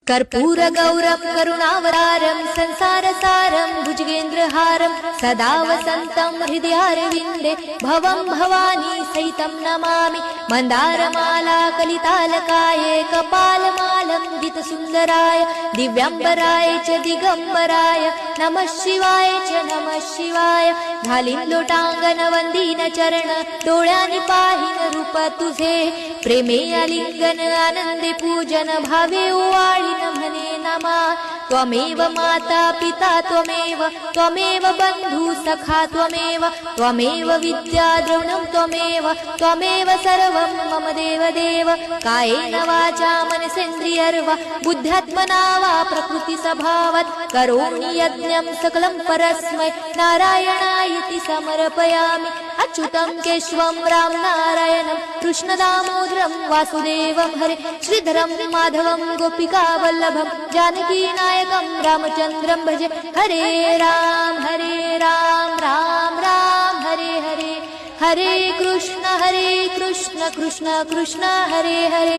कर्पूरगौरं करुणावतारं संसारसारं भुजगेन्द्रहारं सदा वसन्तं हृदयारविन्दे भवं भवानी सहितं नमामि। मन्दारमाला कलितालकाय कपालमालं जितसुन्दराय दिव्याम्बराय च दिगम्बराय नमः शिवाय च नमः शिवाय। घालीन लोटांगण वंदीन चरण डोळ्यांनी पाहिन रूप तुझे प्रेमे आलिंगन आनंदे पूजन भावे ओवाळीन म्हणे नमा। त्वमेव माता पिता त्वमेव बंधु सखा त्वमेव विद्या द्रविणं त्वमेव सर्वं मम देव कायेन वाचा मनसेन्द्रियर्वा बुद्ध्यात्मना वा प्रकृति स्वभावात् करोमि यज्ञं सकलं परस्मै नारायणायति समर्पयामि। अच्युतं केशवं राम नारायणं कृष्णदामोदरं वासुदेवं हरे श्रीधरं माधवं गोपिकावल्लभं जानकीनायकं रामचन्द्रं भजे। हरे राम राम राम हरे हरे हरे कृष्ण कृष्ण कृष्ण हरे हरे।